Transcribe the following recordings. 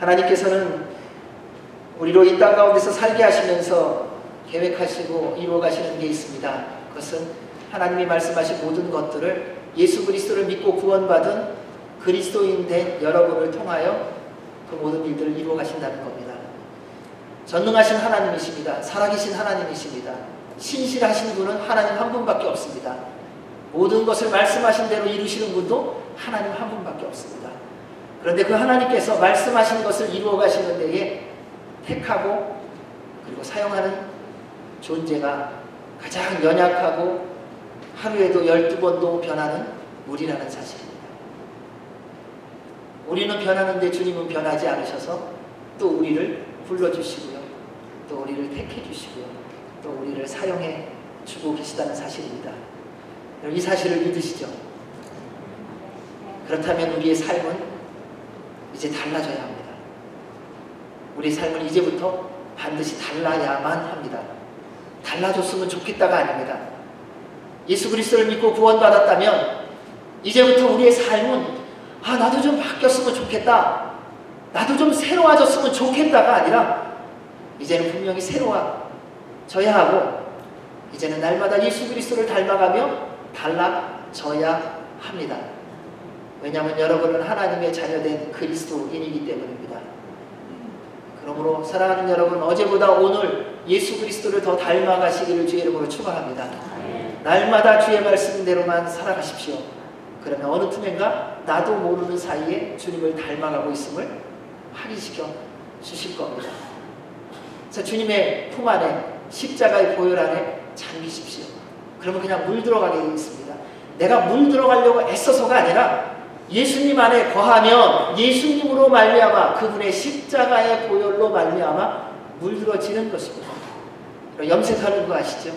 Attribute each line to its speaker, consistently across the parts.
Speaker 1: 하나님께서는 우리로 이 땅 가운데서 살게 하시면서 계획하시고 이루어가시는 게 있습니다. 그것은 하나님이 말씀하신 모든 것들을 예수 그리스도를 믿고 구원받은 그리스도인 된 여러분을 통하여 그 모든 일들을 이루어 가신다는 겁니다. 전능하신 하나님이십니다. 살아계신 하나님이십니다. 신실하신 분은 하나님 한 분밖에 없습니다. 모든 것을 말씀하신 대로 이루시는 분도 하나님 한 분밖에 없습니다. 그런데 그 하나님께서 말씀하신 것을 이루어 가시는 데에 택하고 그리고 사용하는 존재가 가장 연약하고 하루에도 12번도 변하는 우리라는 사실입니다. 우리는 변하는데 주님은 변하지 않으셔서 또 우리를 불러주시고요. 또 우리를 택해 주시고요. 또 우리를 사용해 주고 계시다는 사실입니다. 이 사실을 믿으시죠? 그렇다면 우리의 삶은 이제 달라져야 합니다. 우리의 삶은 이제부터 반드시 달라야만 합니다. 달라졌으면 좋겠다가 아닙니다. 예수 그리스도를 믿고 구원받았다면 이제부터 우리의 삶은 나도 좀 바뀌었으면 좋겠다, 나도 좀 새로워졌으면 좋겠다가 아니라 이제는 분명히 새로워져야 하고 이제는 날마다 예수 그리스도를 닮아가며 달라져야 합니다. 왜냐하면 여러분은 하나님의 자녀된 그리스도인이기 때문입니다. 그러므로 사랑하는 여러분, 어제보다 오늘 예수 그리스도를 더 닮아가시기를 주의 이름으로 축원합니다. 날마다 주의 말씀대로만 살아가십시오. 그러면 어느 틈엔가 나도 모르는 사이에 주님을 닮아가고 있음을 확인시켜 주실 겁니다. 그래서 주님의 품 안에, 십자가의 보혈 안에 잠기십시오. 그러면 그냥 물 들어가게 되어 있습니다. 내가 물 들어가려고 애써서가 아니라 예수님 안에 거하면 예수님으로 말미암아 그분의 십자가의 보혈로 말미암아 물들어지는 것입니다. 염색하는 거 아시죠?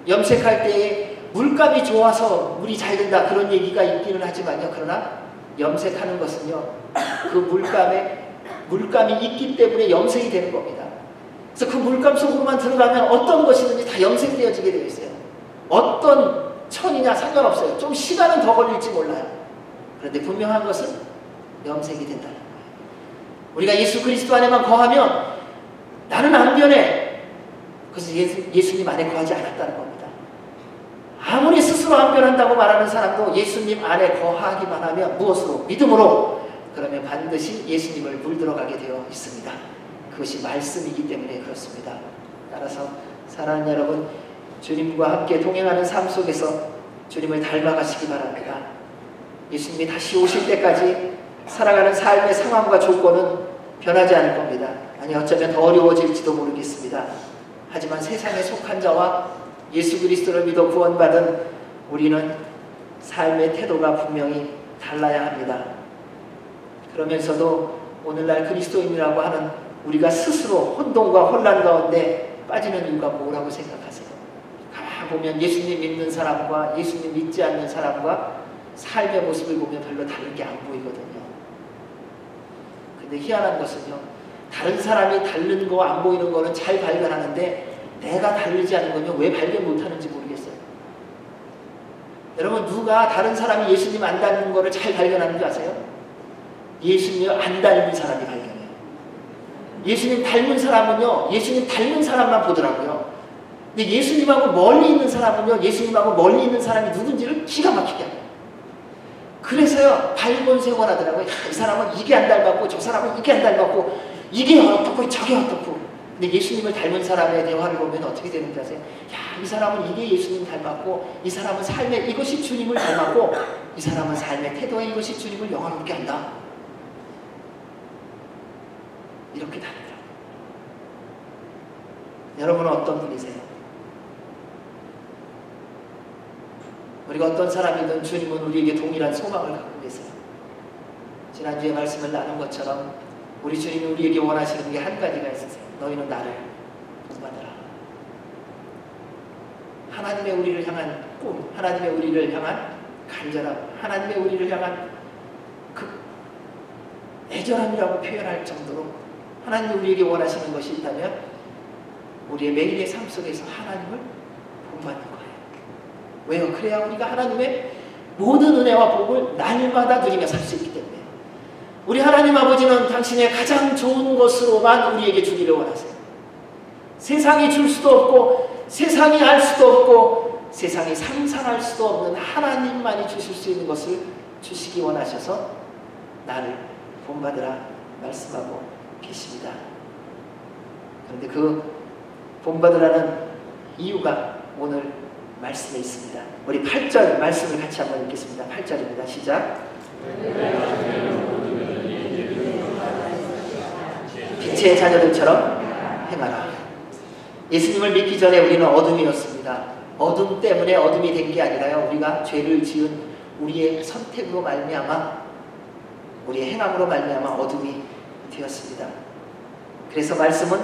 Speaker 1: 염색할 때에 물감이 좋아서 물이 잘 된다 그런 얘기가 있기는 하지만요. 그러나 염색하는 것은요, 그 물감이 있기 때문에 염색이 되는 겁니다. 그래서 그 물감 속으로만 들어가면 어떤 것이든지 다 염색되어지게 되어 있어요. 어떤 천이냐 상관없어요. 좀 시간은 더 걸릴지 몰라요. 그런데 분명한 것은 염색이 된다는 거예요. 우리가 예수 그리스도 안에만 거하면 나는 안 변해. 그래서 예수님 안에 거하지 않았다는 겁니다. 아무리 스스로 안 변한다고 말하는 사람도 예수님 안에 거하기만 하면 무엇으로? 믿음으로. 그러면 반드시 예수님을 물들어가게 되어 있습니다. 그것이 말씀이기 때문에 그렇습니다. 따라서 사랑하는 여러분, 주님과 함께 동행하는 삶 속에서 주님을 닮아가시기 바랍니다. 예수님이 다시 오실 때까지 살아가는 삶의 상황과 조건은 변하지 않을 겁니다. 아니, 어쩌면 더 어려워질지도 모르겠습니다. 하지만 세상에 속한 자와 예수 그리스도를 믿어 구원받은 우리는 삶의 태도가 분명히 달라야 합니다. 그러면서도 오늘날 그리스도인이라고 하는 우리가 스스로 혼돈과 혼란 가운데 빠지는 이유가 뭐라고 생각하세요? 가만 보면 예수님 믿는 사람과 예수님 믿지 않는 사람과 삶의 모습을 보면 별로 다른 게 안 보이거든요. 근데 희한한 것은요, 다른 사람이 다른 거 안 보이는 거는 잘 발견하는데 내가 다르지 않은 건요, 왜 발견 못하는지 모르겠어요. 여러분, 누가 다른 사람이 예수님 안 닮는 거를 잘 발견하는 줄 아세요? 예수님 안 닮은 사람이 발견해요. 예수님 닮은 사람은요, 예수님 닮은 사람만 보더라고요. 근데 예수님하고 멀리 있는 사람은요, 예수님하고 멀리 있는 사람이 누군지를 기가 막히게 합니다. 그래서요, 발본색원하더라고요. 이 사람은 이게 안 닮았고 저 사람은 이게 안 닮았고 이게 어떻고 저게 어떻고. 근데 예수님을 닮은 사람의 대화를 보면 어떻게 되는지 아세요? 야, 이 사람은 이게 예수님 닮았고 이 사람은 삶에 이것이 주님을 닮았고 이 사람은 삶의 태도에 이것이 주님을 영화롭게 한다. 이렇게 다르더라고요. 여러분은 어떤 분이세요? 우리가 어떤 사람이든 주님은 우리에게 동일한 소망을 갖고 계세요. 지난주에 말씀을 나눈 것처럼 우리 주님이 우리에게 원하시는 게 한 가지가 있으세요. 너희는 나를 본받으라. 하나님의 우리를 향한 꿈, 하나님의 우리를 향한 간절함, 하나님의 우리를 향한 그 애절함이라고 표현할 정도로 하나님이 우리에게 원하시는 것이 있다면 우리의 매일의 삶 속에서 하나님을 본받는 거예요. 왜요? 그래야 우리가 하나님의 모든 은혜와 복을 날마다 누리며 살 수 있기 때문에. 우리 하나님 아버지는 당신의 가장 좋은 것으로만 우리에게 주기를 원하세요. 세상이 줄 수도 없고 세상이 알 수도 없고 세상이 상상할 수도 없는 하나님만이 주실 수 있는 것을 주시기 원하셔서 나를 본받으라 말씀하고 계십니다. 그런데 그 본받으라는 이유가 오늘 말씀에 있습니다. 우리 8절 말씀을 같이 한번 읽겠습니다. 8절입니다. 시작. 빛의 자녀들처럼 행하라. 예수님을 믿기 전에 우리는 어둠이었습니다. 어둠 때문에 어둠이 된 게 아니라요, 우리가 죄를 지은 우리의 선택으로 말미암아, 우리의 행함으로 말미암아 어둠이 되었습니다. 그래서 말씀은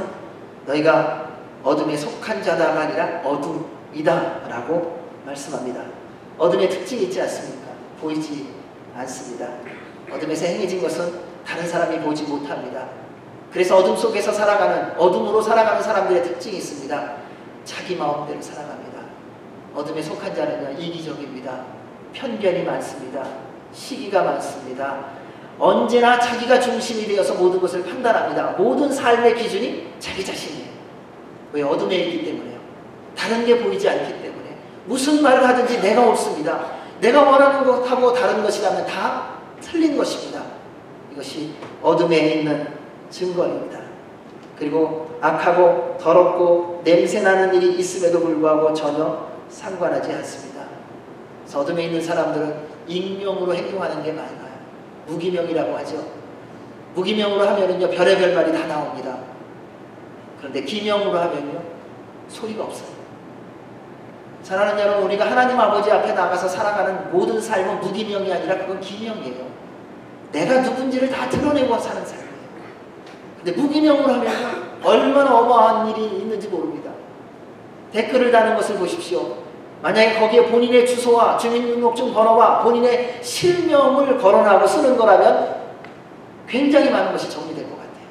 Speaker 1: 너희가 어둠에 속한 자다가 아니라 어둠이다 라고 말씀합니다. 어둠의 특징이 있지 않습니까? 보이지 않습니다. 어둠에서 행해진 것은 다른 사람이 보지 못합니다. 그래서 어둠 속에서 살아가는, 어둠으로 살아가는 사람들의 특징이 있습니다. 자기 마음대로 살아갑니다. 어둠에 속한 자는요, 이기적입니다. 편견이 많습니다. 시기가 많습니다. 언제나 자기가 중심이 되어서 모든 것을 판단합니다. 모든 삶의 기준이 자기 자신이에요. 왜? 어둠에 있기 때문에요. 다른 게 보이지 않기 때문에. 무슨 말을 하든지 내가 옳습니다. 내가 원하는 것하고 다른 것이라면 다 틀린 것입니다. 이것이 어둠에 있는 증거입니다. 그리고 악하고 더럽고 냄새나는 일이 있음에도 불구하고 전혀 상관하지 않습니다. 그래서 어둠에 있는 사람들은 익명으로 행동하는 게 많아요. 무기명이라고 하죠. 무기명으로 하면은요, 별의별 말이 다 나옵니다. 그런데 기명으로 하면요, 소리가 없어요. 사랑하는 여러분, 우리가 하나님 아버지 앞에 나가서 살아가는 모든 삶은 무기명이 아니라 그건 기명이에요. 내가 누군지를 다 드러내고 사는 삶이에요. 근데 무기명으로 하면 얼마나 어마어마한 일이 있는지 모릅니다. 댓글을 다는 것을 보십시오. 만약에 거기에 본인의 주소와 주민등록증 번호와 본인의 실명을 거론하고 쓰는 거라면 굉장히 많은 것이 정리될 것 같아요.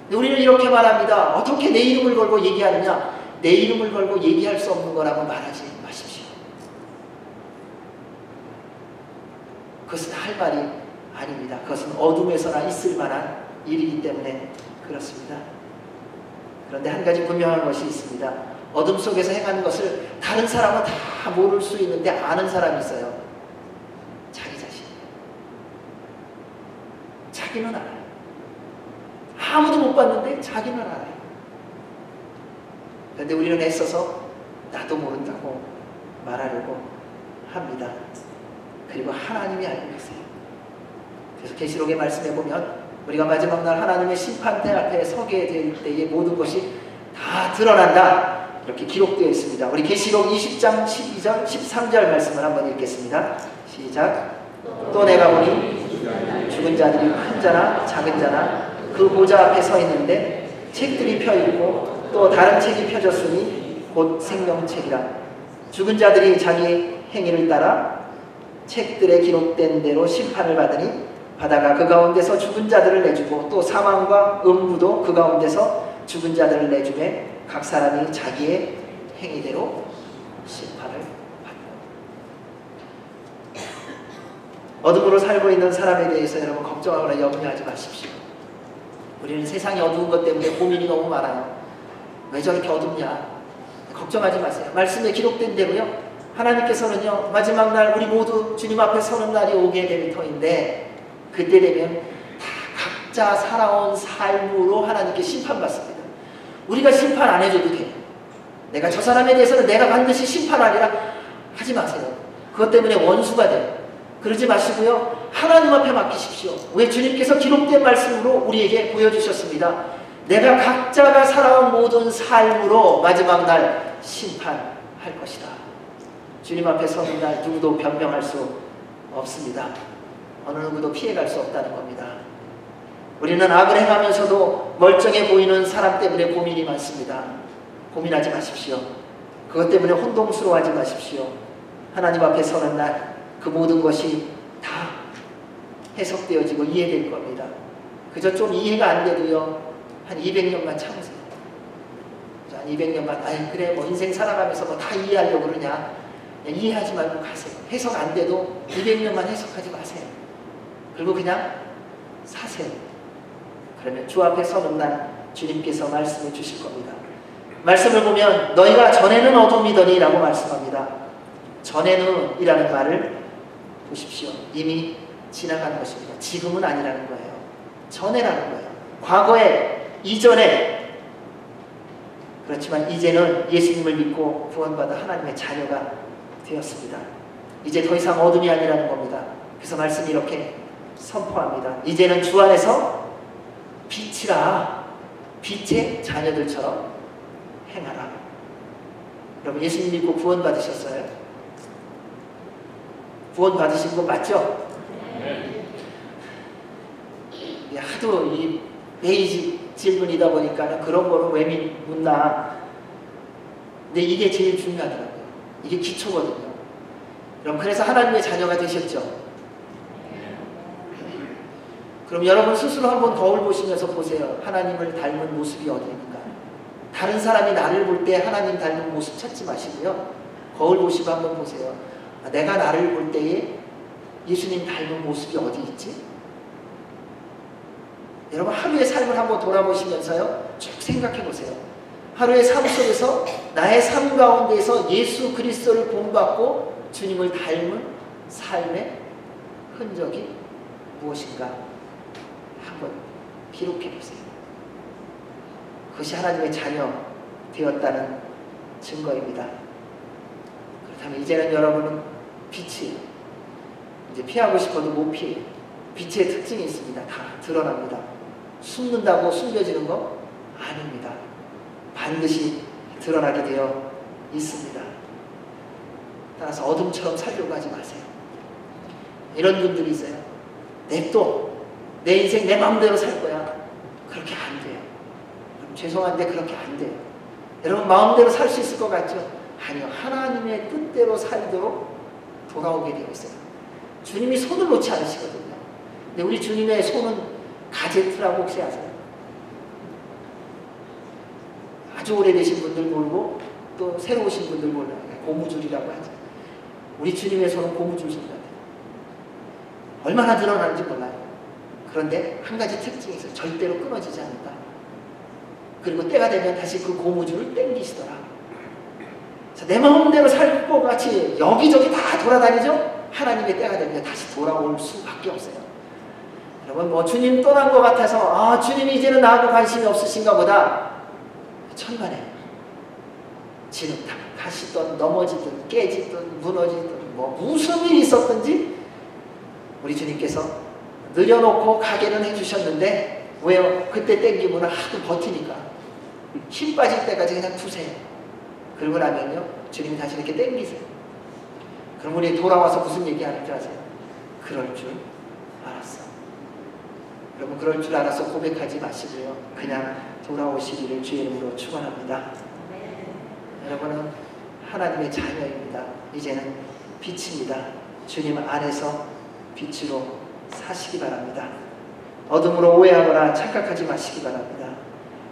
Speaker 1: 근데 우리는 이렇게 말합니다. 어떻게 내 이름을 걸고 얘기하느냐? 내 이름을 걸고 얘기할 수 없는 거라고 말하지 마십시오. 그것은 할 말이 아닙니다. 그것은 어둠에서나 있을 만한 일이기 때문에 그렇습니다. 그런데 한 가지 분명한 것이 있습니다. 어둠 속에서 행하는 것을 다른 사람은 다 모를 수 있는데 아는 사람이 있어요. 자기 자신. 자기는 알아요. 아무도 못 봤는데 자기는 알아요. 그런데 우리는 애써서 나도 모른다고 말하려고 합니다. 그리고 하나님이 알고 계세요. 그래서 계시록의 말씀에 보면 우리가 마지막 날 하나님의 심판대 앞에 서게 될 때의 모든 것이 다 드러난다, 이렇게 기록되어 있습니다. 우리 계시록 20장 12절 13절 말씀을 한번 읽겠습니다. 시작. 또 내가 보니 죽은 자들이 큰 자나 작은 자나 그 보좌 앞에 서 있는데 책들이 펴있고 또 다른 책이 펴졌으니 곧 생명책이라. 죽은 자들이 자기 행위를 따라 책들에 기록된 대로 심판을 받으니 바다가 그 가운데서 죽은 자들을 내주고 또 사망과 음부도 그 가운데서 죽은 자들을 내주매 각 사람이 자기의 행위대로 심판을 받고. 어둠으로 살고 있는 사람에 대해서 여러분 걱정하거나 염려하지 마십시오. 우리는 세상이 어두운 것 때문에 고민이 너무 많아요. 왜 저렇게 어둡냐? 걱정하지 마세요. 말씀에 기록된 대로요, 하나님께서는요, 마지막 날 우리 모두 주님 앞에 서는 날이 오게 될 터인데 그때 되면 다 각자 살아온 삶으로 하나님께 심판받습니다. 우리가 심판 안 해줘도 돼요. 내가 저 사람에 대해서는 내가 반드시 심판하리라 하지 마세요. 그것 때문에 원수가 돼요. 그러지 마시고요, 하나님 앞에 맡기십시오. 왜? 주님께서 기록된 말씀으로 우리에게 보여주셨습니다. 내가 각자가 살아온 모든 삶으로 마지막 날 심판할 것이다. 주님 앞에 서는 날 누구도 변명할 수 없습니다. 어느 누구도 피해갈 수 없다는 겁니다. 우리는 악을 행하면서도 멀쩡해 보이는 사람 때문에 고민이 많습니다. 고민하지 마십시오. 그것 때문에 혼동스러워하지 마십시오. 하나님 앞에 서는 날 그 모든 것이 다 해석되어지고 이해될 겁니다. 그저 좀 이해가 안 돼도요, 한 200년만 참으세요. 한 200년만, 아이 그래 뭐 인생 살아가면서 뭐 다 이해하려고 그러냐, 이해하지 말고 가세요. 해석 안 돼도 200년만 해석하지 마세요. 그리고 그냥 사세요. 그러면 주 앞에 서는 날 주님께서 말씀해 주실 겁니다. 말씀을 보면 너희가 전에는 어둠이더니 라고 말씀합니다. 전에는 이라는 말을 보십시오. 이미 지나간 것입니다. 지금은 아니라는 거예요. 전에라는 거예요. 과거에, 이전에. 그렇지만 이제는 예수님을 믿고 구원받아 하나님의 자녀가 되었습니다. 이제 더 이상 어둠이 아니라는 겁니다. 그래서 말씀이 이렇게 선포합니다. 이제는 주 안에서 빛이라, 빛의 자녀들처럼 행하라. 여러분 예수님 믿고 구원받으셨어요? 구원받으신 거 맞죠? 네. 하도 이 베이직 질문이다 보니까 그런 거는 왜 묻나. 근데 이게 제일 중요하더라고요. 이게 기초거든요. 그럼 그래서 하나님의 자녀가 되셨죠? 그럼 여러분 스스로 한번 거울 보시면서 보세요. 하나님을 닮은 모습이 어디입니까? 다른 사람이 나를 볼 때 하나님 닮은 모습 찾지 마시고요. 거울 보시고 한번 보세요. 내가 나를 볼 때에 예수님 닮은 모습이 어디 있지? 여러분 하루의 삶을 한번 돌아보시면서요. 쭉 생각해 보세요. 하루의 삶 속에서 나의 삶 가운데에서 예수 그리스도를 본받고 주님을 닮은 삶의 흔적이 무엇인가 한번 기록해 보세요. 그것이 하나님의 자녀 되었다는 증거입니다. 그렇다면 이제는 여러분은 빛이 이제 피하고 싶어도 못 피해요. 빛의 특징이 있습니다. 다 드러납니다. 숨는다고 숨겨지는 거 아닙니다. 반드시 드러나게 되어 있습니다. 따라서 어둠처럼 살려고 하지 마세요. 이런 분들이 있어요. 냅둬. 내 인생 내 마음대로 살 거야. 그렇게 안 돼요. 죄송한데 그렇게 안 돼요. 여러분 마음대로 살 수 있을 것 같죠? 아니요. 하나님의 뜻대로 살도록 돌아오게 되어 있어요. 주님이 손을 놓지 않으시거든요. 근데 우리 주님의 손은 가제트라고 혹시 아세요? 아주 오래되신 분들 모르고 또 새로 오신 분들 몰라요. 고무줄이라고 하죠. 우리 주님의 손은 고무줄 손 같아요. 얼마나 드러나는지 몰라요. 그런데 한 가지 특징이 있어요. 절대로 끊어지지 않는다. 그리고 때가 되면 다시 그 고무줄을 당기시더라. 내 마음대로 살 것 같이 여기저기 다 돌아다니죠? 하나님의 때가 되면 다시 돌아올 수밖에 없어요. 여러분 뭐 주님 떠난 것 같아서 주님이 이제는 나하고 관심이 없으신가 보다. 천만에 진흙탕 가시던 넘어지든 깨지든 무너지든 뭐 무슨 일이 있었든지 우리 주님께서 늘여놓고 가게는 해주셨는데 왜요? 그때 땡기면 하도 버티니까 힘 빠질 때까지 그냥 두세요. 그러고 나면요 주님이 다시 이렇게 땡기세요. 그럼 우리 돌아와서 무슨 얘기하는 줄 아세요? 그럴 줄 알았어. 여러분 그럴 줄 알아서 고백하지 마시고요. 그냥 돌아오시기를 주의 이름으로 축원합니다. 여러분은 하나님의 자녀입니다. 이제는 빛입니다. 주님 안에서 빛으로 사시기 바랍니다. 어둠으로 오해하거나 착각하지 마시기 바랍니다.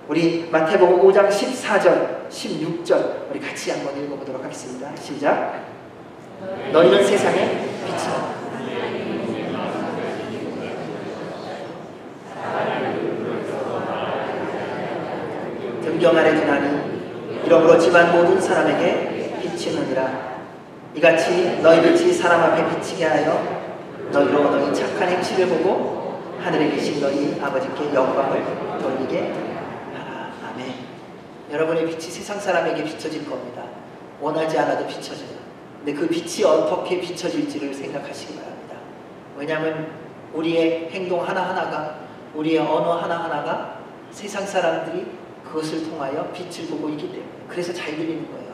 Speaker 1: 우리 마태복음 5장 14절, 16절 우리 같이 한번 읽어보도록 하겠습니다. 시작. 너희는 세상의 빛이라. 등경 아래 두나니 이러므로 집안 모든 사람에게 비치느니라. 이같이 너희 빛이 사람 앞에 비치게 하여 너희로 너희 착한 행실을 보고 하늘에 계신 너희 아버지께 영광을 돌리게 하라. 아멘. 여러분의 빛이 세상 사람에게 비춰질 겁니다. 원하지 않아도 비춰져요. 근데 그 빛이 어떻게 비춰질지를 생각하시기 바랍니다. 왜냐하면 우리의 행동 하나하나가, 우리의 언어 하나하나가 세상 사람들이 그것을 통하여 빛을 보고 있기 때문에 그래서 잘 들리는 거예요.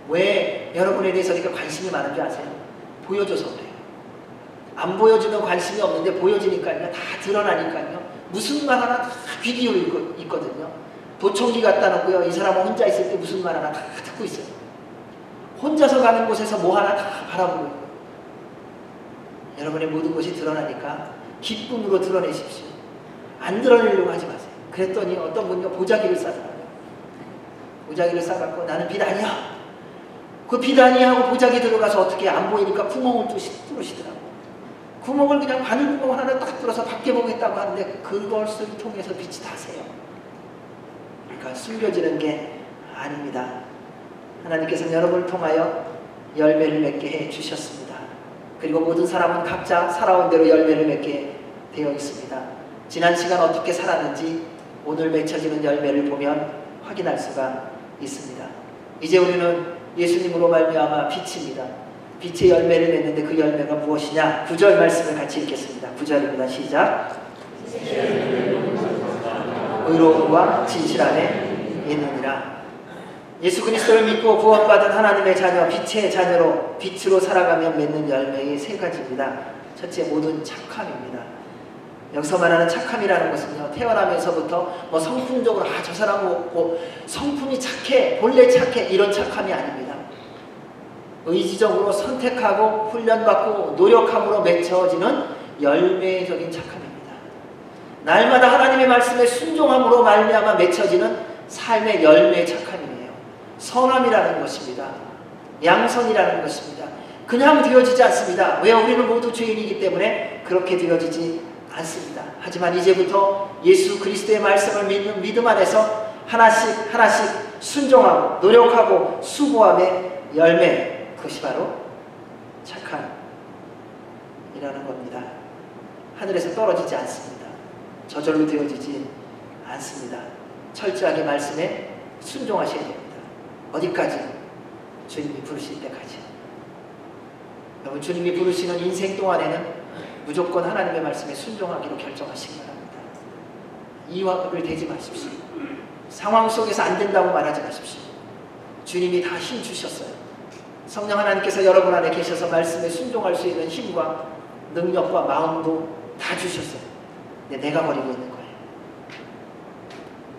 Speaker 1: 왜 여러분에 대해서 이렇게 관심이 많은 줄 아세요? 보여줘서 그래요. 안 보여주면 관심이 없는데 보여지니까요. 다 드러나니까요. 무슨 말 하나 다 귀 기울이고 있거든요. 도청기 갖다 놓고요. 이 사람은 혼자 있을 때 무슨 말 하나 다 듣고 있어요. 혼자서 가는 곳에서 뭐 하나 다 바라보고 있고. 여러분의 모든 것이 드러나니까 기쁨으로 드러내십시오. 안 드러내려고 하지 마세요. 그랬더니 어떤 분이 보자기를 싸더라고요. 보자기를 싸갖고 나는 빛 아니야. 그 빛 아니야 하고 보자기 들어가서 어떻게 안 보이니까 구멍을 뚫으시더라고요. 구멍을 그냥 바늘구멍 하나 딱 뚫어서 밖에 보겠다고 하는데 그것을 통해서 빛이 다 새요. 그러니까 숨겨지는 게 아닙니다. 하나님께서는 여러분을 통하여 열매를 맺게 해주셨습니다. 그리고 모든 사람은 각자 살아온 대로 열매를 맺게 되어 있습니다. 지난 시간 어떻게 살았는지 오늘 맺혀지는 열매를 보면 확인할 수가 있습니다. 이제 우리는 예수님으로 말미암아 빛입니다. 빛의 열매를 맺는데 그 열매가 무엇이냐? 9절 말씀을 같이 읽겠습니다. 9절입니다. 시작. 의로움과 진실 안에 있느니라. 예수 그리스도를 믿고 구원받은 하나님의 자녀, 빛의 자녀로 빛으로 살아가면 맺는 열매의 세 가지입니다. 첫째, 모든 착함입니다. 여기서 말하는 착함이라는 것은요, 태어나면서부터 뭐 성품적으로 저 사람은 없고 성품이 착해, 본래 착해, 이런 착함이 아닙니다. 의지적으로 선택하고 훈련받고 노력함으로 맺혀지는 열매적인 착함입니다. 날마다 하나님의 말씀에 순종함으로 말미암아 맺혀지는 삶의 열매의 착함이에요. 선함이라는 것입니다. 양선이라는 것입니다. 그냥 되어지지 않습니다. 왜? 우리는 모두 죄인이기 때문에 그렇게 되어지지 않습니다. 하지만 이제부터 예수 그리스도의 말씀을 믿는 믿음 안에서 하나씩 하나씩 순종하고 노력하고 수고함의 열매, 그것이 바로 착함이라는 겁니다. 하늘에서 떨어지지 않습니다. 저절로 되어지지 않습니다. 철저하게 말씀에 순종하셔야 됩니다. 어디까지? 주님이 부르실 때까지. 여러분, 주님이 부르시는 인생 동안에는 무조건 하나님의 말씀에 순종하기로 결정하시기 바랍니다. 이와를 대지 마십시오. 상황 속에서 안 된다고 말하지 마십시오. 주님이 다 힘 주셨어요. 성령 하나님께서 여러분 안에 계셔서 말씀에 순종할 수 있는 힘과 능력과 마음도 다 주셨어요. 근데 내가 버리고 있는 거예요.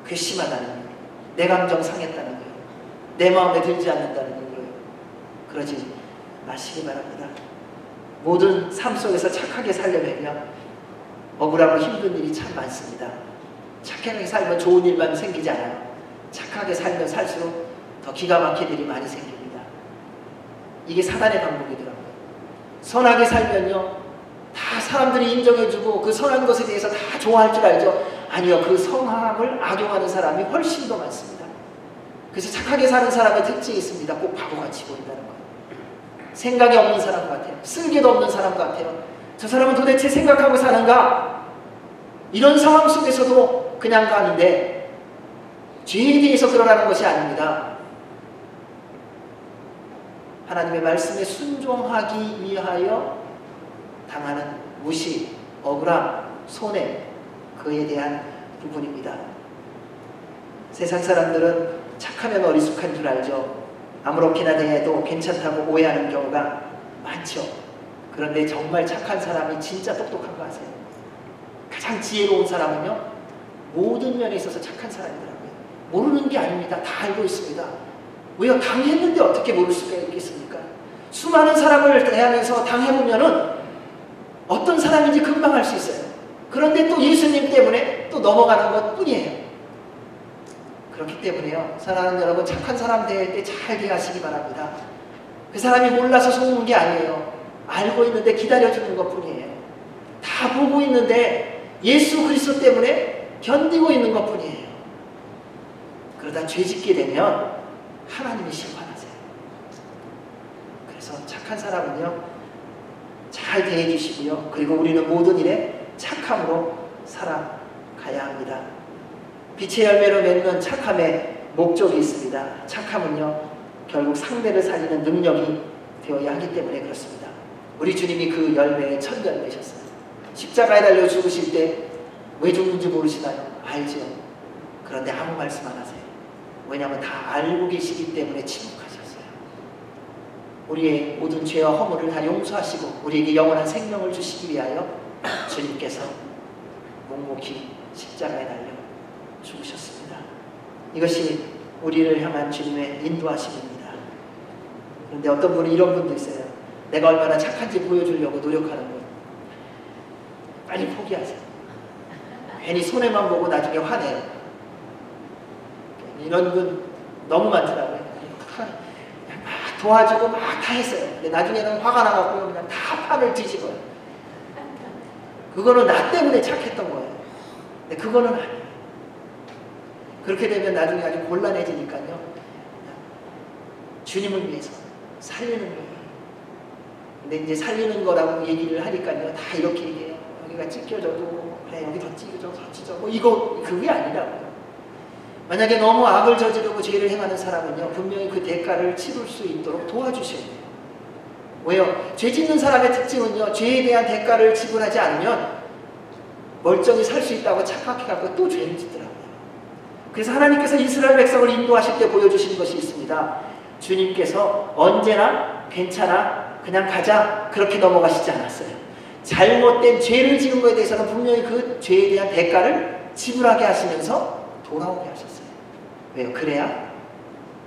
Speaker 1: 괘씸하다는 거예요. 내 감정 상했다는 거예요. 내 마음에 들지 않는다는 거예요. 그러지 마시기 바랍니다. 모든 삶 속에서 착하게 살려면 억울하고 힘든 일이 참 많습니다. 착하게 살면 좋은 일만 생기지 않아요. 착하게 살면 살수록 더 기가 막힌 일이 많이 생깁니다. 이게 사단의 방법이더라고요. 선하게 살면요, 다 사람들이 인정해주고 그 선한 것에 대해서 다 좋아할 줄 알죠. 아니요, 그 선함을 악용하는 사람이 훨씬 더 많습니다. 그래서 착하게 사는 사람의 특징이 있습니다. 꼭 바보같이 보인다는 거예요. 생각이 없는 사람 같아요. 쓸개도 없는 사람 같아요. 저 사람은 도대체 생각하고 사는가? 이런 상황 속에서도 그냥 가는데 죄에 대해서 그러라는 것이 아닙니다. 하나님의 말씀에 순종하기 위하여 당하는 무시, 억울함, 손해, 그에 대한 부분입니다. 세상 사람들은 착하면 어리숙한 줄 알죠. 아무렇게나 대해도 괜찮다고 오해하는 경우가 많죠. 그런데 정말 착한 사람이 진짜 똑똑한 거 아세요? 가장 지혜로운 사람은요, 모든 면에 있어서 착한 사람이더라고요. 모르는 게 아닙니다. 다 알고 있습니다. 왜요? 당했는데 어떻게 모를 수가 있겠습니까? 수많은 사람을 대하면서 당해보면은 어떤 사람인지 금방 알 수 있어요. 그런데 또 예수님 때문에 또 넘어가는 것 뿐이에요. 그렇기 때문에요, 사랑하는 여러분, 착한 사람 대할 때 잘 대하시기 바랍니다. 그 사람이 몰라서 속는 게 아니에요. 알고 있는데 기다려주는 것 뿐이에요. 다 보고 있는데 예수 그리스도 때문에 견디고 있는 것 뿐이에요. 그러다 죄 짓게 되면 하나님이 심판하세요. 그래서 착한 사람은요, 잘 대해주시고요, 그리고 우리는 모든 일에 착함으로 살아가야 합니다. 빛의 열매로 맺는 착함의 목적이 있습니다. 착함은요, 결국 상대를 살리는 능력이 되어야 하기 때문에 그렇습니다. 우리 주님이 그 열매의 첫 열매셨어요. 십자가에 달려 죽으실 때 왜 죽는지 모르시나요? 알죠. 그런데 아무 말씀 안 하세요. 왜냐하면 다 알고 계시기 때문에 침묵하셨어요. 우리의 모든 죄와 허물을 다 용서하시고 우리에게 영원한 생명을 주시기 위하여 주님께서 묵묵히 십자가에 달려 죽으셨습니다. 이것이 우리를 향한 주님의 인도하심입니다. 그런데 어떤 분은 이런 분도 있어요. 내가 얼마나 착한지 보여주려고 노력하는 분. 빨리 포기하세요. 괜히 손해만 보고 나중에 화내요. 이런 분 너무 많더라고요. 막 도와주고 막 다 했어요. 근데 나중에는 화가 나갖고 그냥 다 판을 뒤집어요. 그거는 나 때문에 착했던 거예요. 근데 그거는 아니에요. 그렇게 되면 나중에 아주 곤란해지니까요. 주님을 위해서 살리는 거예요. 근데 이제 살리는 거라고 얘기를 하니까요. 다 이렇게 얘기해요. 여기가 찢겨져도 그래, 여기 더 찢겨져, 더 찢어. 뭐 이거 그게 아니라고요. 만약에 너무 악을 저지르고 죄를 행하는 사람은요, 분명히 그 대가를 치를 수 있도록 도와주셔야 돼요. 왜요? 죄 짓는 사람의 특징은요, 죄에 대한 대가를 지불하지 않으면 멀쩡히 살 수 있다고 착각해갖고 또 죄를 짓더라고요. 그래서 하나님께서 이스라엘 백성을 인도하실 때 보여주신 것이 있습니다. 주님께서 언제나 괜찮아, 그냥 가자, 그렇게 넘어가시지 않았어요. 잘못된 죄를 지은 것에 대해서는 분명히 그 죄에 대한 대가를 지불하게 하시면서 돌아오게 하셨어요. 왜요? 그래야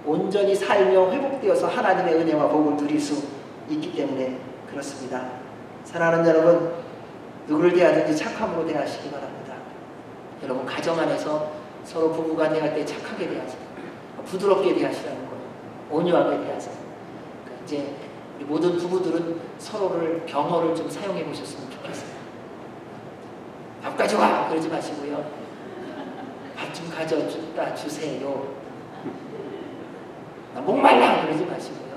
Speaker 1: 온전히 살며 회복되어서 하나님의 은혜와 복을 누릴 수 있기 때문에 그렇습니다. 사랑하는 여러분, 누구를 대하든지 착함으로 대하시기 바랍니다. 여러분, 가정 안에서 서로 부부가 대할 때 착하게 대하세요. 부드럽게 대하시라는 거예요. 온유하게 대하세요. 그러니까 이제 우리 모든 부부들은 서로를 병어를 좀 사용해 보셨으면 좋겠어요. 밥 가져와! 그러지 마시고요. 밥 좀 가져다 주세요. 나 목말라! 그러지 마시고요.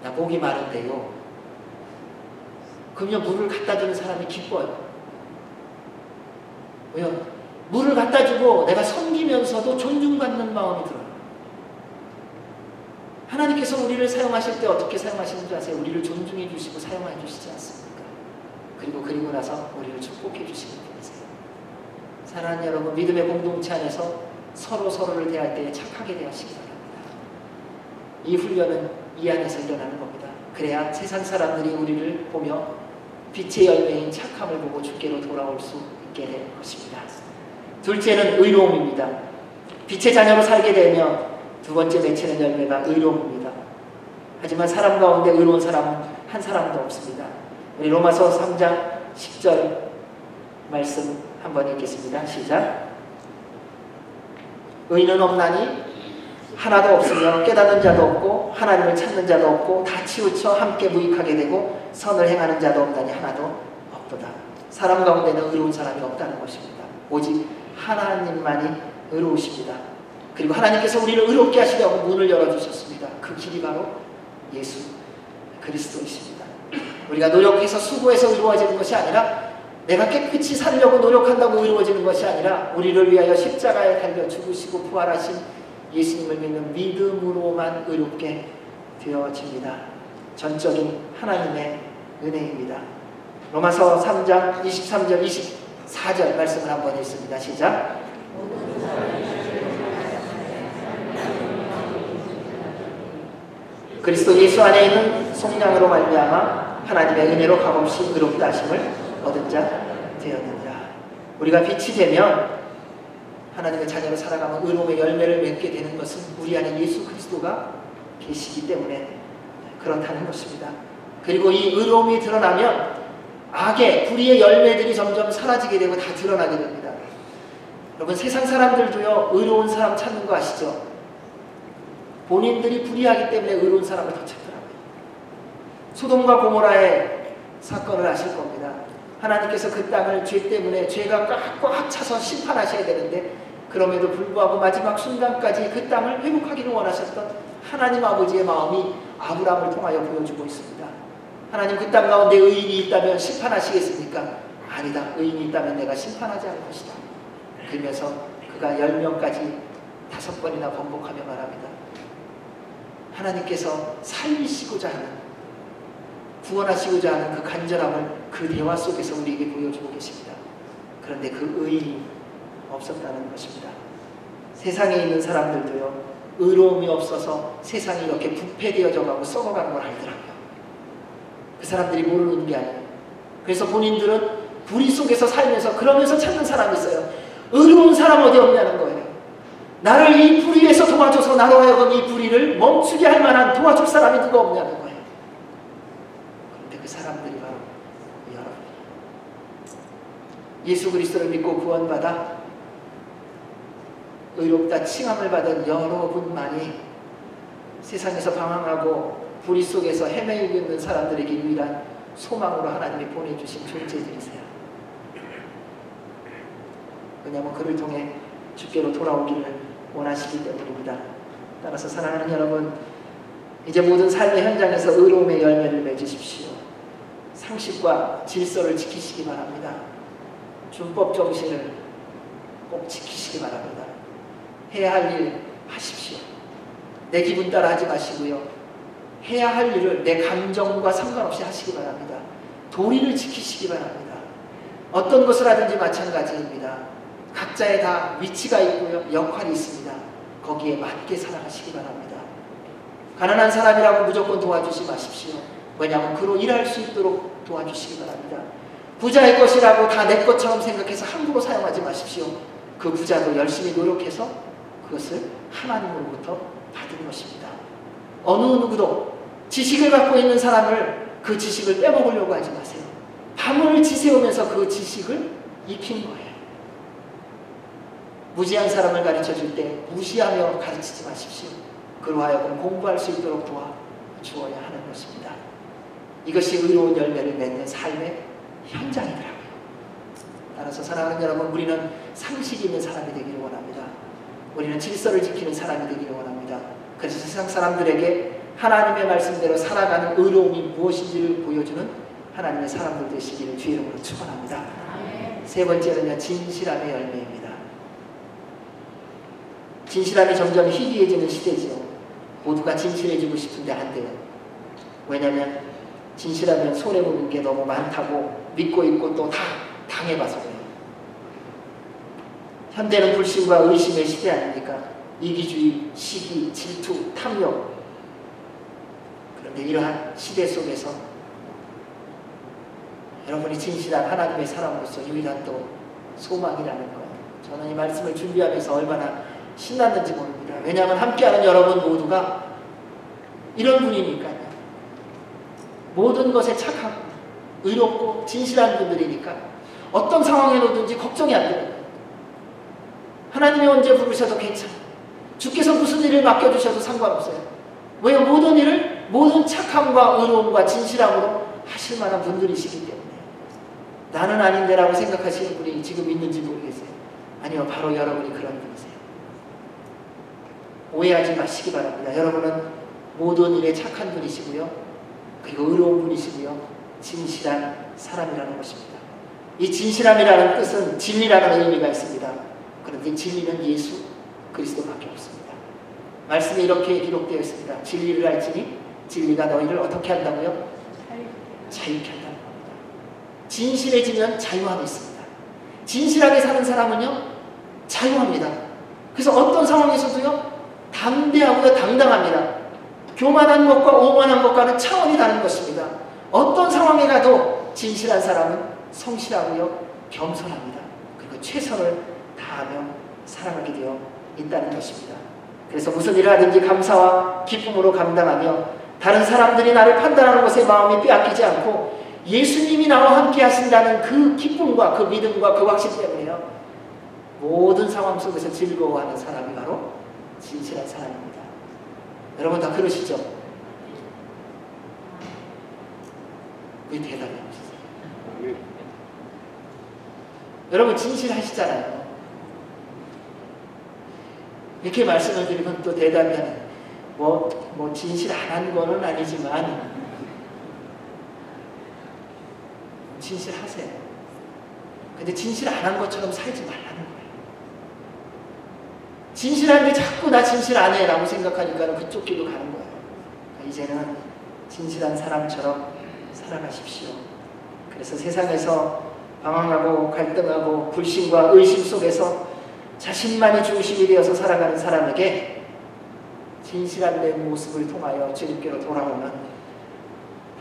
Speaker 1: 나 목이 마른데요. 그러면 물을 갖다 주는 사람이 기뻐요. 왜요? 물을 갖다 주고 내가 섬기면서도 존중받는 마음이 들어요. 하나님께서 우리를 사용하실 때 어떻게 사용하시는 줄 아세요? 우리를 존중해 주시고 사용해 주시지 않습니까? 그리고 나서 우리를 축복해 주시는 분이세요. 사랑하는 여러분, 믿음의 공동체 안에서 서로를 대할 때 착하게 대하시기 바랍니다. 이 훈련은 이 안에서 일어나는 겁니다. 그래야 세상 사람들이 우리를 보며 빛의 열매인 착함을 보고 주께로 돌아올 수 있게 될 것입니다. 둘째는 의로움입니다. 빛의 자녀로 살게 되면 두 번째 맺히는 열매가 의로움입니다. 하지만 사람 가운데 의로운 사람은 한 사람도 없습니다. 우리 로마서 3장 10절 말씀 한번 읽겠습니다. 시작. 의인은 없나니 하나도 없으며 깨닫는 자도 없고 하나님을 찾는 자도 없고 다 치우쳐 함께 무익하게 되고 선을 행하는 자도 없나니 하나도 없도다. 사람 가운데는 의로운 사람이 없다는 것입니다. 오직 하나님만이 의로우십니다. 그리고 하나님께서 우리를 의롭게 하시려고 문을 열어주셨습니다. 그 길이 바로 예수 그리스도이십니다. 우리가 노력해서 수고해서 의로워지는 것이 아니라 내가 깨끗이 살려고 노력한다고 의로워지는 것이 아니라 우리를 위하여 십자가에 달려 죽으시고 부활하신 예수님을 믿는 믿음으로만 의롭게 되어집니다. 전적인 하나님의 은혜입니다. 로마서 3장 23절 24절 말씀을 한번 읽습니다. 시작. 그리스도 예수 안에 있는 속량으로 말미암아 하나님의 은혜로 값없이 의롭다 하심을 얻은 자 되었느니라. 우리가 빛이 되면 하나님의 자녀로 살아가면 의로움의 열매를 맺게 되는 것은 우리 안에 예수 그리스도가 계시기 때문에 그렇다는 것입니다. 그리고 이 의로움이 드러나면 악의 불의의 열매들이 점점 사라지게 되고 다 드러나게 됩니다. 여러분, 세상 사람들도요, 의로운 사람 찾는 거 아시죠? 본인들이 불의하기 때문에 의로운 사람을 더 찾더라고요. 소돔과 고모라의 사건을 아실 겁니다. 하나님께서 그 땅을 죄 때문에 죄가 꽉 차서 심판하셔야 되는데 그럼에도 불구하고 마지막 순간까지 그 땅을 회복하기를 원하셨던 하나님 아버지의 마음이 아브라함을 통하여 보여주고 있습니다. 하나님, 그 땅 가운데 의인이 있다면 심판하시겠습니까? 아니다. 의인이 있다면 내가 심판하지 않을 것이다. 그러면서 그가 10명까지 5번이나 번복하며 말합니다. 하나님께서 살리시고자 하는, 구원하시고자 하는 그 간절함을 그 대화 속에서 우리에게 보여주고 계십니다. 그런데 그 의인이 없었다는 것입니다. 세상에 있는 사람들도요, 의로움이 없어서 세상이 이렇게 부패되어져 가고 썩어가는 걸 알더라고요. 그 사람들이 모르는 게 아니에요. 그래서 본인들은 불의 속에서 살면서 그러면서 찾는 사람이 있어요. 의로운 사람 어디 없냐는 거예요. 나를 이 불의에서 도와줘서 나로 하여금 이 불의를 멈추게 할 만한 도와줄 사람이 누가 없냐는 거예요. 그런데 그 사람들이 바로 여러분이에요. 예수 그리스도를 믿고 구원받아 의롭다 칭함을 받은 여러분만이 세상에서 방황하고 불의 속에서 헤매고 있는 사람들에게 유일한 소망으로 하나님이 보내주신 존재들이세요. 왜냐하면 그를 통해 주께로 돌아오기를 원하시기 때문입니다. 따라서 사랑하는 여러분, 이제 모든 삶의 현장에서 의로움의 열매를 맺으십시오. 상식과 질서를 지키시기 바랍니다. 준법 정신을 꼭 지키시기 바랍니다. 해야 할 일 하십시오. 내 기분 따라 하지 마시고요. 해야 할 일을 내 감정과 상관없이 하시기 바랍니다. 도리를 지키시기 바랍니다. 어떤 것을 하든지 마찬가지입니다. 각자의 다 위치가 있고요. 역할이 있습니다. 거기에 맞게 살아가시기 바랍니다. 가난한 사람이라고 무조건 도와주지 마십시오. 왜냐하면 그로 일할 수 있도록 도와주시기 바랍니다. 부자의 것이라고 다 내 것처럼 생각해서 함부로 사용하지 마십시오. 그 부자도 열심히 노력해서 그것을 하나님으로부터 받은 것입니다. 어느 누구도 지식을 갖고 있는 사람을 그 지식을 빼먹으려고 하지 마세요. 밤을 지새우면서 그 지식을 익힌 거예요. 무지한 사람을 가르쳐줄 때 무시하며 가르치지 마십시오. 그로 하여금 공부할 수 있도록 도와주어야 하는 것입니다. 이것이 의로운 열매를 맺는 삶의 현장이더라고요. 따라서 사랑하는 여러분, 우리는 상식이 있는 사람이 되기를 원합니다. 우리는 질서를 지키는 사람이 되기를 원합니다. 그래서 세상 사람들에게 하나님의 말씀대로 살아가는 의로움이 무엇인지를 보여주는 하나님의 사람들 되시기를 주의 이름으로 축원합니다. 세 번째는요, 진실함의 열매입니다. 진실함이 점점 희귀해지는 시대지요. 모두가 진실해지고 싶은데 안 돼요. 왜냐하면 진실하면 손해보는 게 너무 많다고 믿고 있고 또 다 당해봐서 그래요. 현대는 불신과 의심의 시대 아닙니까? 이기주의, 시기, 질투, 탐욕. 그런데 이러한 시대 속에서 여러분이 진실한 하나님의 사람으로서 유일한 또 소망이라는 거예요. 저는 이 말씀을 준비하면서 얼마나 신났는지 모릅니다. 왜냐하면 함께하는 여러분 모두가 이런 분이니까요. 모든 것에 착하고 의롭고 진실한 분들이니까 어떤 상황에 놓든지 걱정이 안 되는 거예요. 하나님이 언제 부르셔도 괜찮아요. 주께서 무슨 일을 맡겨주셔도 상관없어요. 왜요? 모든 일을 모든 착함과 의로움과 진실함으로 하실 만한 분들이시기 때문에. 나는 아닌데 라고 생각하시는 분이 지금 있는지 모르겠어요. 아니요, 바로 여러분이 그런 분이세요. 오해하지 마시기 바랍니다. 여러분은 모든 일에 착한 분이시고요, 그리고 의로운 분이시고요, 진실한 사람이라는 것입니다. 이 진실함이라는 뜻은 진리라는 의미가 있습니다. 그런데 진리는 예수 그리스도밖에 없습니다. 말씀에 이렇게 기록되어 있습니다. 진리를 알지니 진리가 너희를 어떻게 한다고요? 자유케 한다는 겁니다. 진실해지면 자유함이 있습니다. 진실하게 사는 사람은요, 자유합니다. 그래서 어떤 상황에서도요, 담대하고요, 당당합니다. 교만한 것과 오만한 것과는 차원이 다른 것입니다. 어떤 상황에 가도 진실한 사람은 성실하고요, 겸손합니다. 그리고 최선을 다하며 살아가게 되어 있다는 것입니다. 그래서 무슨 일을 하든지 감사와 기쁨으로 감당하며 다른 사람들이 나를 판단하는 것에 마음이 빼앗기지 않고 예수님이 나와 함께 하신다는 그 기쁨과 그 믿음과 그 확신 때문에요, 모든 상황 속에서 즐거워하는 사람이 바로 진실한 사람입니다. 여러분 다 그러시죠? 왜 대답이 없으세요? 여러분 진실하시잖아요. 이렇게 말씀을 드리면 또 대답이 하는, 뭐 진실 안 한 거는 아니지만 진실하세요. 근데 진실 안 한 것처럼 살지 말라는 거예요. 진실한데 자꾸 나 진실 안 해 라고 생각하니까 그쪽 길로 가는 거예요. 이제는 진실한 사람처럼 살아가십시오. 그래서 세상에서 방황하고 갈등하고 불신과 의심 속에서 자신만이 중심이 되어서 살아가는 사람에게 진실한 내 모습을 통하여 주님께로 돌아오는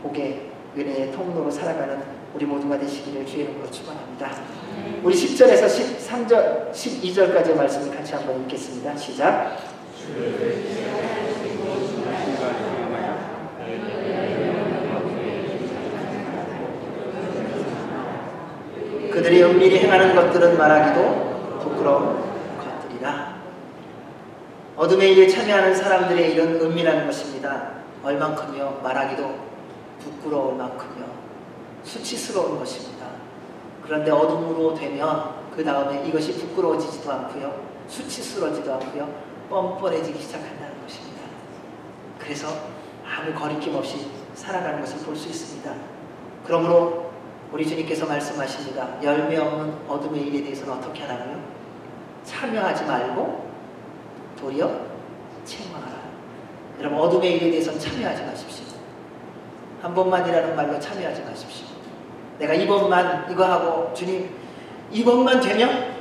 Speaker 1: 복의 은혜의 통로로 살아가는 우리 모두가 되시기를 주의 이름으로 축원합니다. 우리 10절에서 13절, 12절까지의 말씀을 같이 한번 읽겠습니다. 시작. 그들이 은밀히 행하는 것들은 말하기도 부끄러운 것들이라. 어둠의 일에 참여하는 사람들의 일은 은밀한 것입니다. 얼만큼요? 말하기도 부끄러울 만큼요, 수치스러운 것입니다. 그런데 어둠으로 되면 그 다음에 이것이 부끄러워지지도 않고요, 수치스러지도 않고요, 뻔뻔해지기 시작한다는 것입니다. 그래서 아무 거리낌 없이 살아가는 것을 볼 수 있습니다. 그러므로 우리 주님께서 말씀하십니다. 열매 없는 어둠의 일에 대해서는 어떻게 하라고요? 참여하지 말고 도리어 책망하라. 여러분, 어둠의 일에 대해서는 참여하지 마십시오. 한 번만이라는 말로 참여하지 마십시오. 내가 이번만 이거 하고 주님 이번만 되면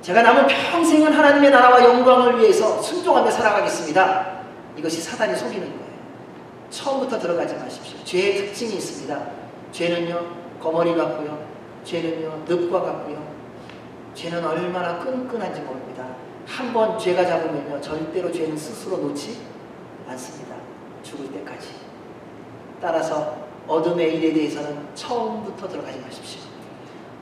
Speaker 1: 제가 남은 평생은 하나님의 나라와 영광을 위해서 순종하며 살아가겠습니다. 이것이 사단이 속이는 거예요. 처음부터 들어가지 마십시오. 죄의 특징이 있습니다. 죄는요, 거머리 같고요, 죄는요, 늪과 같고요, 죄는 얼마나 끈끈한지 모릅니다. 한번 죄가 잡으면요, 절대로 죄는 스스로 놓지 않습니다. 죽을 때까지. 따라서 어둠의 일에 대해서는 처음부터 들어가지 마십시오.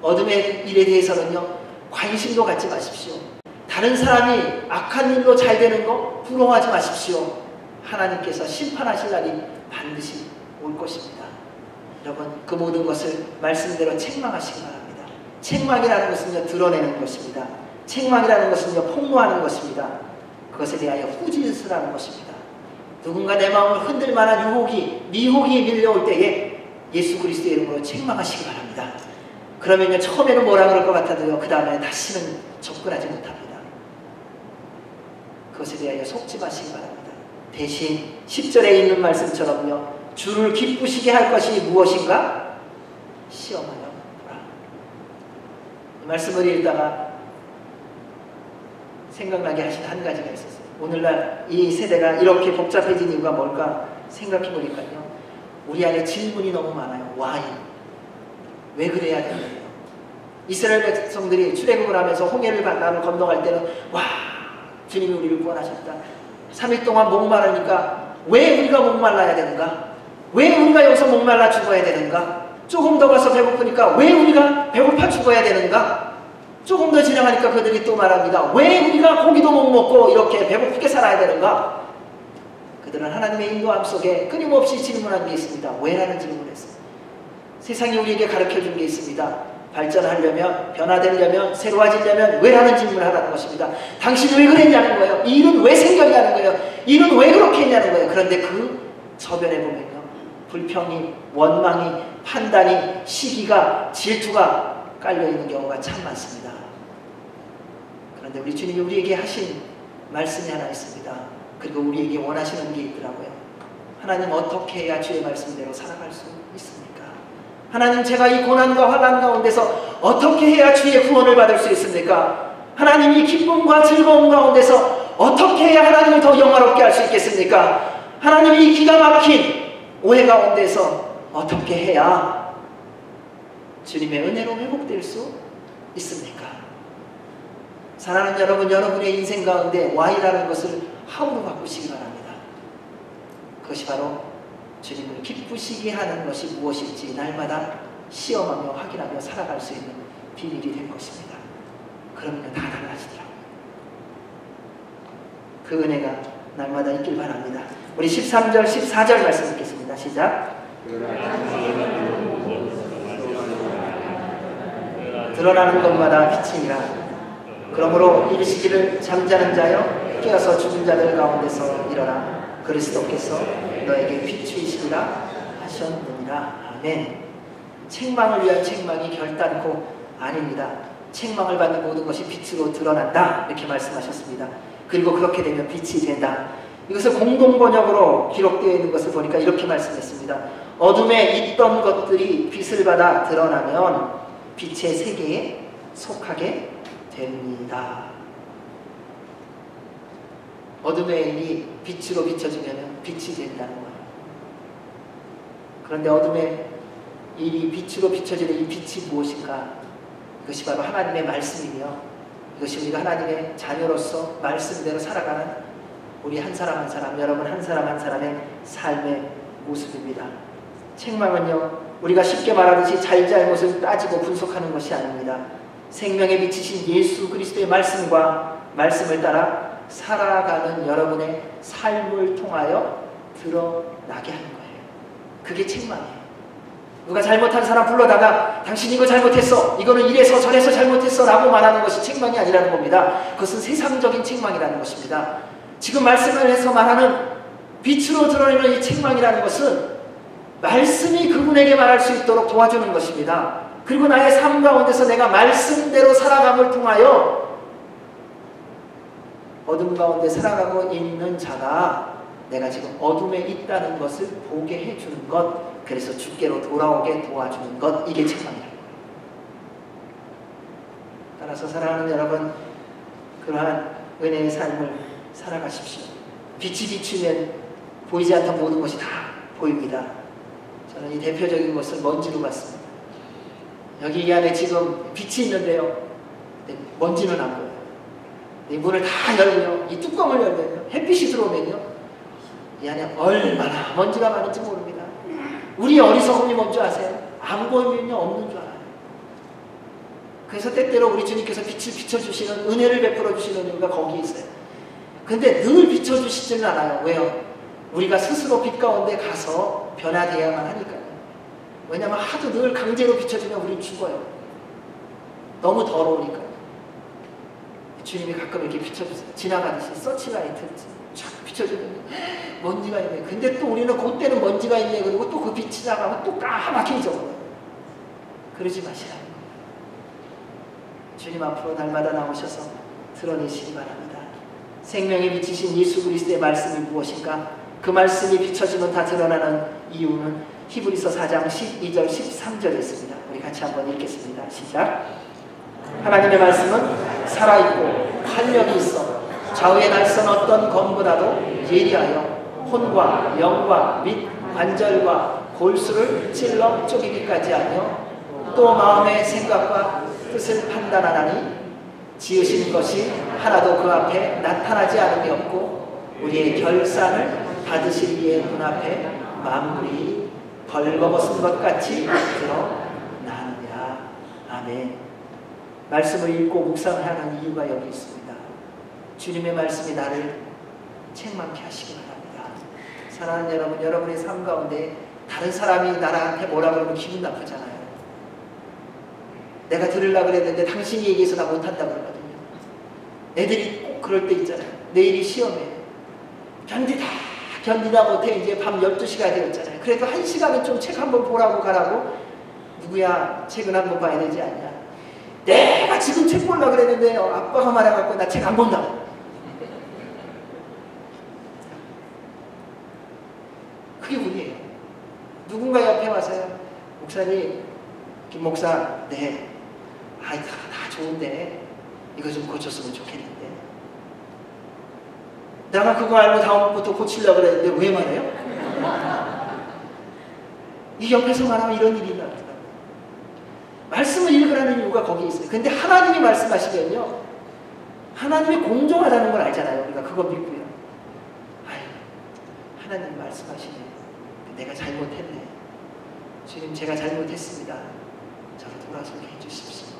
Speaker 1: 어둠의 일에 대해서는요, 관심도 갖지 마십시오. 다른 사람이 악한 일로 잘 되는 거 부러워하지 마십시오. 하나님께서 심판하실 날이 반드시 올 것입니다. 여러분, 그 모든 것을 말씀대로 책망하시기 바랍니다. 책망이라는 것은요, 드러내는 것입니다. 책망이라는 것은요, 폭로하는 것입니다. 그것에 대하여 꾸짖으라는 것입니다. 누군가 내 마음을 흔들 만한 유혹이, 미혹이 밀려올 때에 예수 그리스도의 이름으로 책망하시기 바랍니다. 그러면요, 처음에는 뭐라 그럴 것 같아도요, 그 다음에 다시는 접근하지 못합니다. 그것에 대하여 속지 마시기 바랍니다. 대신 10절에 있는 말씀처럼요, 주를 기쁘시게 할 것이 무엇인가? 시험하여 보라. 이 말씀을 읽다가 생각나게 하신 한 가지가 있었어요. 오늘날 이 세대가 이렇게 복잡해진 이유가 뭘까 생각해 보니까요, 우리 안에 질문이 너무 많아요. Why? 왜 그래야 되나요? 이스라엘 백성들이 출애굽을 하면서 홍해를 바다를 건너갈 때는 와, 주님이 우리를 구원하셨다. 3일 동안 목마르니까 왜 우리가 목말라야 되는가? 왜 우리가 여기서 목말라 죽어야 되는가? 조금 더 가서 배고프니까 왜 우리가 배고파 죽어야 되는가? 조금 더 지나가니까 그들이 또 말합니다. 왜 우리가 고기도 못 먹고 이렇게 배고프게 살아야 되는가? 그들은 하나님의 인도함 속에 끊임없이 질문한 게 있습니다. 왜라는 질문을 했어요. 세상이 우리에게 가르쳐준 게 있습니다. 발전하려면, 변화되려면, 새로워지려면 왜라는 질문을 하라는 것입니다. 당신이 왜 그랬냐는 거예요. 이 일은 왜 생겼냐는 거예요. 이 일은 왜 그렇게 했냐는 거예요. 그런데 그 저변에 보면요, 불평이, 원망이, 판단이, 시기가, 질투가 깔려있는 경우가 참 많습니다. 그런데 우리 주님이 우리에게 하신 말씀이 하나 있습니다. 그리고 우리에게 원하시는 게 있더라고요. 하나님, 어떻게 해야 주의 말씀대로 살아갈 수 있습니까? 하나님, 제가 이 고난과 환난 가운데서 어떻게 해야 주의 구원을 받을 수 있습니까? 하나님, 이 기쁨과 즐거움 가운데서 어떻게 해야 하나님을 더 영화롭게 할 수 있겠습니까? 하나님, 이 기가 막힌 오해 가운데서 어떻게 해야 주님의 은혜로 회복될 수 있습니까? 사랑하는 여러분, 여러분의 인생 가운데 Y라는 것을 How로 바꾸시기 바랍니다. 그것이 바로 주님을 기쁘시게 하는 것이 무엇일지 날마다 시험하며 확인하며 살아갈 수 있는 비밀이 될 것입니다. 그러면 다 달라지더라고요. 그 은혜가 날마다 있길 바랍니다. 우리 13절, 14절 말씀 읽겠습니다. 시작. 드러나는 것마다 빛이니라. 그러므로 일시기를 잠자는 자여 깨어서 죽은 자들 가운데서 일어나 그리스도께서 너에게 비추이시리라 하셨느니라. 아멘. 책망을 위한 책망이 결단코 아닙니다. 책망을 받는 모든 것이 빛으로 드러난다, 이렇게 말씀하셨습니다. 그리고 그렇게 되면 빛이 된다. 이것을 공동번역으로 기록되어 있는 것을 보니까 이렇게 말씀했습니다. 어둠에 있던 것들이 빛을 받아 드러나면 빛의 세계에 속하게 됩니다. 어둠의 일이 빛으로 비춰지면 빛이 된다는 거예요. 그런데 어둠의 일이 빛으로 비춰지는 이 빛이 무엇인가? 이것이 바로 하나님의 말씀이며, 이것이 우리가 하나님의 자녀로서 말씀대로 살아가는 우리 한 사람 한 사람, 여러분 한 사람 한 사람의 삶의 모습입니다. 책망은요, 우리가 쉽게 말하듯이 잘잘못을 따지고 분석하는 것이 아닙니다. 생명의 빛이신 예수 그리스도의 말씀을 따라 살아가는 여러분의 삶을 통하여 드러나게 하는 거예요. 그게 책망이에요. 누가 잘못한 사람 불러다가 당신 이거 잘못했어, 이거는 이래서 저래서 잘못했어 라고 말하는 것이 책망이 아니라는 겁니다. 그것은 세상적인 책망이라는 것입니다. 지금 말씀을 해서 말하는 빛으로 드러내는 이 책망이라는 것은 말씀이 그분에게 말할 수 있도록 도와주는 것입니다. 그리고 나의 삶 가운데서 내가 말씀대로 살아감을 통하여 어둠 가운데 살아가고 있는 자가 내가 지금 어둠에 있다는 것을 보게 해주는 것, 그래서 주께로 돌아오게 도와주는 것, 이게 책망이라는 거예요. 따라서 사랑하는 여러분, 그러한 은혜의 삶을 살아가십시오. 빛이 비추면 보이지 않던 모든 것이 다 보입니다. 저는 이 대표적인 것을 먼지로 봤습니다. 여기 이 안에 지금 빛이 있는데요, 먼지는 안 보여요. 이 문을 다 열고요, 이 뚜껑을 열면요, 햇빛이 들어오면요, 이 안에 얼마나 먼지가 많은지 모릅니다. 우리의 어리석음이 뭔지 아세요? 안 보이면요, 없는 줄 알아요. 그래서 때때로 우리 주님께서 빛을 비춰주시는, 은혜를 베풀어 주시는 이유가 거기에 있어요. 근데 늘 비춰주시지는 않아요. 왜요? 우리가 스스로 빛 가운데 가서 변화되어야만 하니까요. 왜냐하면 하도 늘 강제로 비춰주면 우리는 죽어요. 너무 더러우니까요. 주님이 가끔 이렇게 비춰주세요. 지나가듯이 서치라이트 쫙 비춰주면 먼지가 있네. 근데 또 우리는 그때는 먼지가 있네. 그리고 또 그 빛이 나가면 또 까맣게 잊어버려요. 그러지 마시라는 거예요. 주님 앞으로 날마다 나오셔서 드러내시기 바랍니다. 생명의 빛이신 예수 그리스도의 말씀이 무엇인가? 그 말씀이 비춰지면 다 드러나는 이유는 히브리서 4장 12절 13절에 있습니다. 우리 같이 한번 읽겠습니다. 시작. 하나님의 말씀은 살아있고 활력이 있어 좌우에 날선 어떤 검보다도 예리하여 혼과 영과 및 관절과 골수를 찔러 쪼개기까지 하며 또 마음의 생각과 뜻을 판단하나니 지으신 것이 하나도 그 앞에 나타나지 않음이 없고 우리의 결산을 받으실 이의 눈앞에 만물이 벌거벗은 것 같이 드러나느냐. 아멘. 말씀을 읽고 묵상하는 이유가 여기 있습니다. 주님의 말씀이 나를 책망케 하시기 바랍니다. 사랑하는 여러분, 여러분의 삶 가운데 다른 사람이 나한테 뭐라 그러면 기분 나쁘잖아요. 내가 들으려고 그랬는데 당신이 얘기해서 나 못한다 그러거든요. 애들이 꼭 그럴 때 있잖아요. 내일이 시험이에요. 견디다 못해 이제 밤 12시가 되었잖아요. 그래도 1시간은 좀 책 한번 보라고 가라고. 누구야, 책은 한번 봐야 되지 않냐. 내가 지금 책 보려고 그랬는데 아빠가 말해갖고 나 책 안 본다고. 그게 운이에요. 누군가 옆에 와서요, 목사님, 김 목사, 네, 다 좋은데 이거 좀 고쳤으면 좋겠는데. 내가 그거 알고 다음부터 고치려고 그랬는데 왜 말해요? 이 옆에서 말하면 이런 일이 나더라고요. 말씀을 읽으라는 이유가 거기에 있어요. 근데 하나님이 말씀하시면요, 하나님이 공정하다는 걸 알잖아요. 우리가 그거 믿고요. 아유, 하나님이 말씀하시네. 내가 잘못했네. 주님, 제가 잘못했습니다. 저를 돌아서게 해주십시오.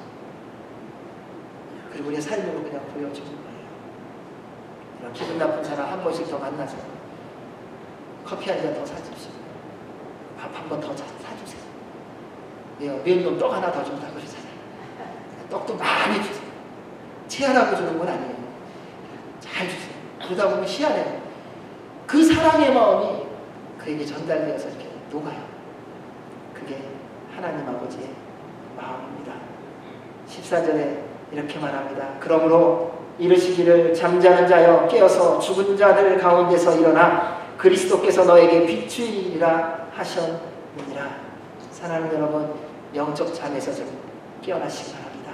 Speaker 1: 그리고 우리의 삶으로 그냥 보여주는 거예요. 기분 나쁜 사람 한 번씩 더 만나서 커피 한 잔 더 사주십시오. 밥 한 번 더 사주세요. 매운놈 떡 하나 더 준다 그러잖아요. 떡도 많이 주세요. 체하라고 주는 건 아니에요. 잘 주세요. 그러다 보면 희한해요. 그 사랑의 마음이 그에게 전달되어서 이렇게 녹아요. 그게 하나님 아버지의 마음입니다. 14절에 이렇게 말합니다. 그러므로 이르시기를 잠자는 자여 깨어서 죽은 자들 가운데서 일어나 그리스도께서 너에게 비추이리라 하셨느니라. 사랑하는 여러분, 영적 잠에서 좀 깨어나시기 바랍니다.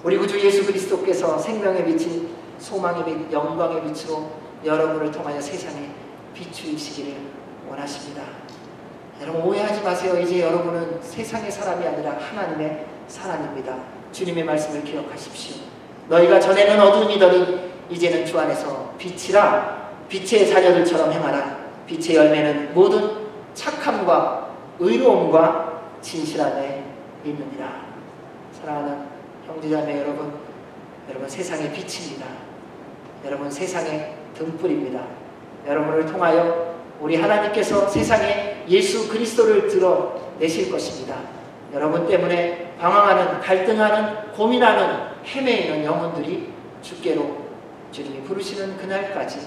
Speaker 1: 우리 구주 예수 그리스도께서 생명의 빛인 소망의 빛, 영광의 빛으로 여러분을 통하여 세상에 비추이시기를 원하십니다. 여러분 오해하지 마세요. 이제 여러분은 세상의 사람이 아니라 하나님의 사람입니다. 주님의 말씀을 기억하십시오. 너희가 전에는 어둠이더니 이제는 주 안에서 빛이라. 빛의 자녀들처럼 행하라. 빛의 열매는 모든 착함과 의로움과 진실함에 있느니라. 사랑하는 형제자매 여러분, 여러분 세상의 빛입니다. 여러분 세상의 등불입니다. 여러분을 통하여 우리 하나님께서 세상에 예수 그리스도를 들어 내실 것입니다. 여러분 때문에 방황하는, 갈등하는, 고민하는, 헤매이는 영혼들이 주께로 주님이 부르시는 그날까지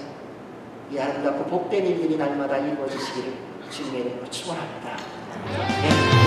Speaker 1: 이 아름답고 복된 일들이 날마다 이루어지시기를 주님의 이름으로 축원합니다. 네.